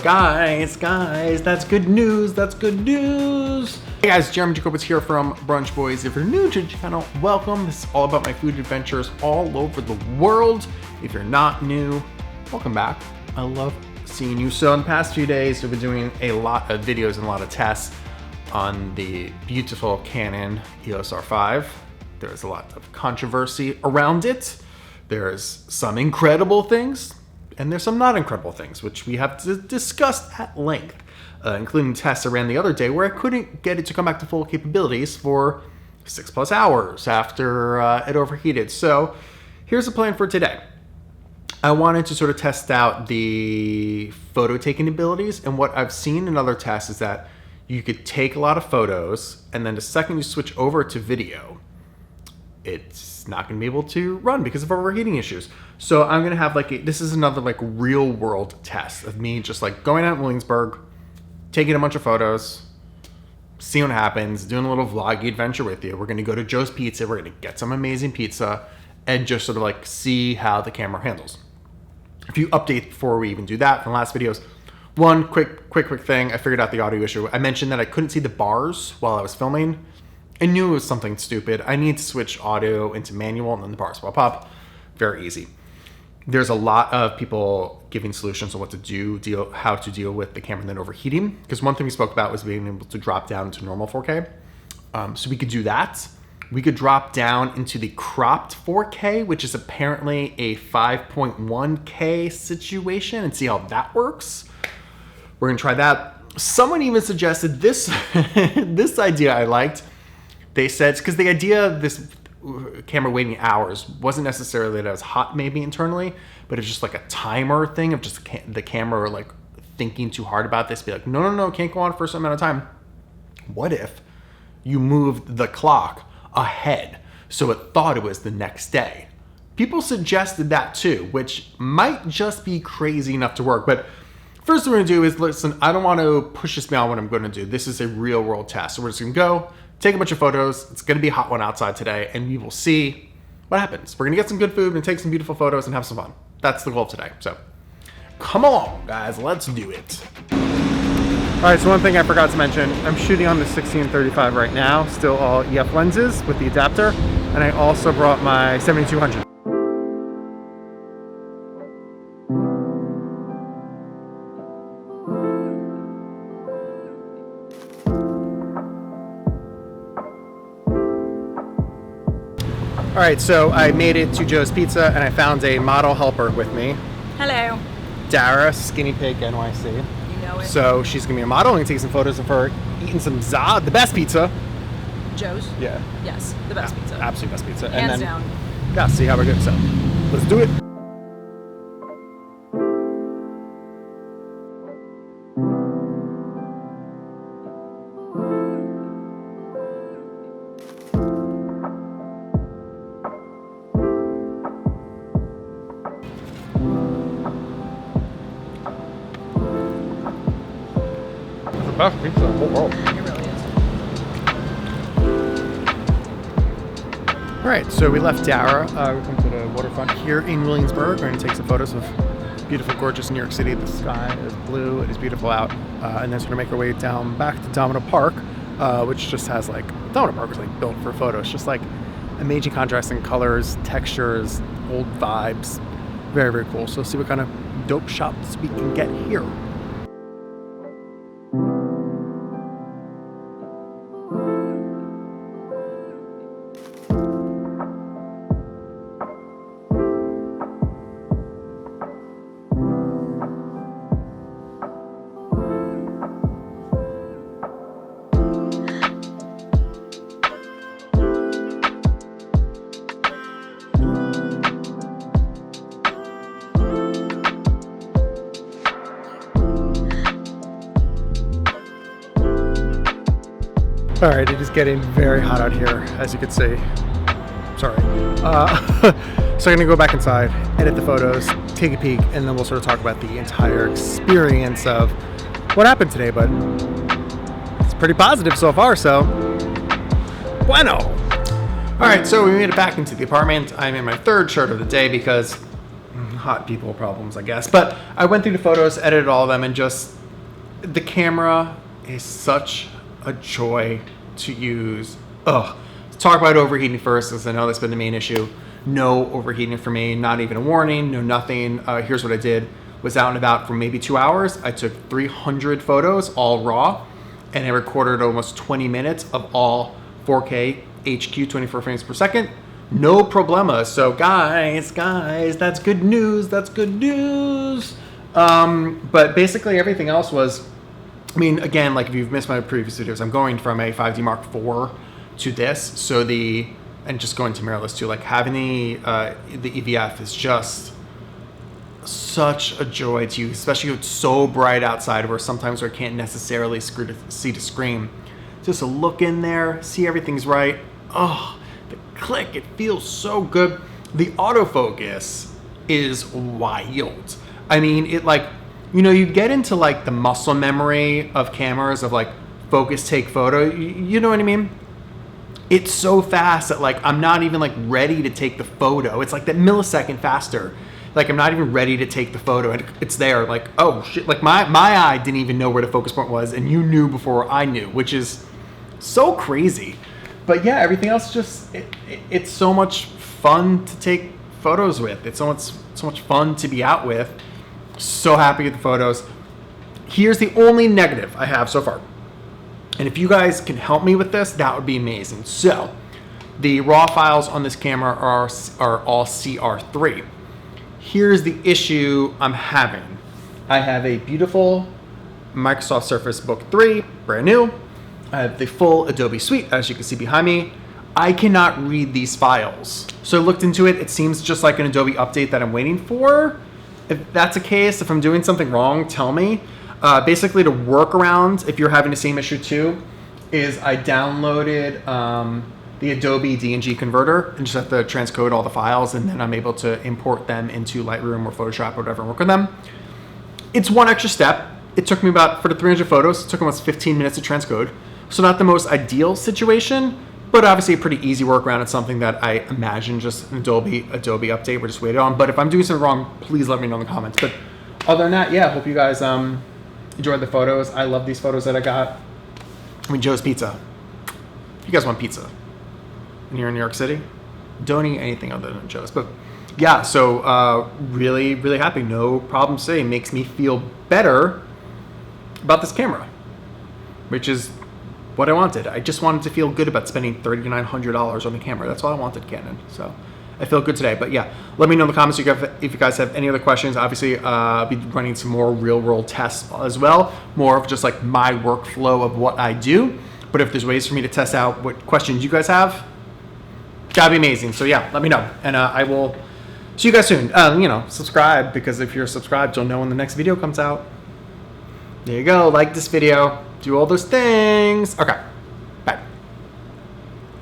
Guys, that's good news. That's good news. Hey guys, Jeremy Jacobowitz here from Brunch Boys. If you're new to the channel, welcome. This is all about my food adventures all over the world. If you're not new, welcome back. I love seeing you. So in the past few days, we've been doing a lot of videos and a lot of tests on the beautiful Canon EOS R5. There's a lot of controversy around it. There's some incredible things, and there's some not incredible things, which we have discussed at length, including tests I ran the other day where I couldn't get it to come back to full capabilities for 6+ hours after it overheated. So here's the plan for today. I wanted to sort of test out the photo taking abilities, and what I've seen in other tests is that you could take a lot of photos, and then the second you switch over to video, it's not gonna be able to run because of overheating issues. So I'm gonna have this is another real world test of me just going out in Williamsburg, taking a bunch of photos, seeing what happens, doing a little vloggy adventure with you. We're gonna go to Joe's Pizza, we're gonna get some amazing pizza, and just sort of see how the camera handles. A few updates before we even do that from the last videos. One quick thing, I figured out the audio issue. I mentioned that I couldn't see the bars while I was filming. I knew it was something stupid. I need to switch audio into manual and then the bars will pop up. Very easy. There's a lot of people giving solutions on what to do, how to deal with the camera and then overheating. Because one thing we spoke about was being able to drop down to normal 4K. So we could do that. We could drop down into the cropped 4K, which is apparently a 5.1K situation, and see how that works. We're gonna try that. Someone even suggested this, this idea I liked. They said, because the idea of this camera waiting hours wasn't necessarily that it was hot maybe internally, but it's just a timer thing of just the camera thinking too hard about this, be no, can't go on for a certain amount of time. What if you moved the clock ahead so it thought it was the next day? People suggested that too, which might just be crazy enough to work. But first thing we're gonna do is, listen, I don't want to push this beyond what I'm gonna do. This is a real world test. So we're just gonna go, take a bunch of photos. It's gonna be a hot one outside today, and we will see what happens. We're gonna get some good food and take some beautiful photos and have some fun. That's the goal of today. So come along, guys, let's do it. All right, so one thing I forgot to mention, I'm shooting on the 16-35 right now, still all EF lenses with the adapter, and I also brought my 7200. All right, so I made it to Joe's Pizza, and I found a model helper with me. Hello. Dara, Skinny Pig NYC. You know it. So she's gonna be a model and take some photos of her eating some the best pizza. Joe's? Yeah. Yes, the best pizza. Absolute best pizza. Hands and then, down. Yeah, see how we're good. So let's do it. Best pizza in the whole world. It really is. All right, so we left Dara. We come to the waterfront here in Williamsburg. We're going to take some photos of beautiful, gorgeous New York City. The sky is blue. It is beautiful out. And then we're going to make our way down back to Domino Park, which just has Domino Park was built for photos. Just amazing contrasting colors, textures, old vibes. Very, very cool. So see what kind of dope shots we can get here. All right, it is getting very hot out here, as you can see. Sorry. So I'm gonna go back inside, edit the photos, take a peek, and then we'll sort of talk about the entire experience of what happened today, but it's pretty positive so far, so bueno. All right, so we made it back into the apartment. I'm in my third shirt of the day because hot people problems, I guess. But I went through the photos, edited all of them, and just the camera is such a joy to use. Ugh. Let's talk about overheating first, because I know that's been the main issue. No overheating for me, not even a warning, no nothing. Here's what I did. Was out and about for maybe 2 hours. I took 300 photos, all raw, and I recorded almost 20 minutes of all 4K HQ 24 frames per second. No problema. So guys, that's good news. That's good news. But basically everything else was, I mean, again, like if you've missed my previous videos, I'm going from a 5D Mark IV to this. So and just going to mirrorless too, like having the EVF is just such a joy to use, especially when it's so bright outside where sometimes I can't necessarily see the screen. Just to look in there, see everything's right. Oh, the click, it feels so good. The autofocus is wild. I mean, it like, you know, you get into like the muscle memory of cameras of like focus, take photo. You know what I mean? It's so fast that like, I'm not even like ready to take the photo. It's like that millisecond faster. Like I'm not even ready to take the photo and it's there like, oh shit, like my eye didn't even know where the focus point was and you knew before I knew, which is so crazy. But yeah, everything else just, it's so much fun to take photos with. It's so much fun to be out with. So happy with the photos. Here's the only negative I have so far. And if you guys can help me with this, that would be amazing. So the raw files on this camera are all CR3. Here's the issue I'm having. I have a beautiful Microsoft Surface Book 3, brand new. I have the full Adobe suite, as you can see behind me. I cannot read these files. So I looked into it. It seems just like an Adobe update that I'm waiting for. If that's the case, if I'm doing something wrong, tell me. Basically, the workaround, if you're having the same issue too, is I downloaded the Adobe DNG converter and just have to transcode all the files, and then I'm able to import them into Lightroom or Photoshop or whatever and work with them. It's one extra step. It took me about, for the 300 photos, it took almost 15 minutes to transcode. So not the most ideal situation, but obviously a pretty easy workaround. It's something that I imagine just an Adobe update we're just waiting on. But if I'm doing something wrong, please let me know in the comments. But other than that, yeah, hope you guys enjoyed the photos. I love these photos that I got. I mean, Joe's Pizza. If you guys want pizza and you're in New York City, don't eat anything other than Joe's. But yeah, so really, really happy. No problem today. Makes me feel better about this camera, which is what I wanted. I just wanted to feel good about spending $3,900 on the camera. That's all I wanted, Canon. So I feel good today. But yeah, let me know in the comments if you guys have any other questions. Obviously, I'll be running some more real world tests as well, more of just like my workflow of what I do. But if there's ways for me to test out what questions you guys have, that'd be amazing. So yeah, let me know. And I will see you guys soon. You know, subscribe, because if you're subscribed, you'll know when the next video comes out. There you go. Like this video. Do all those things. Okay.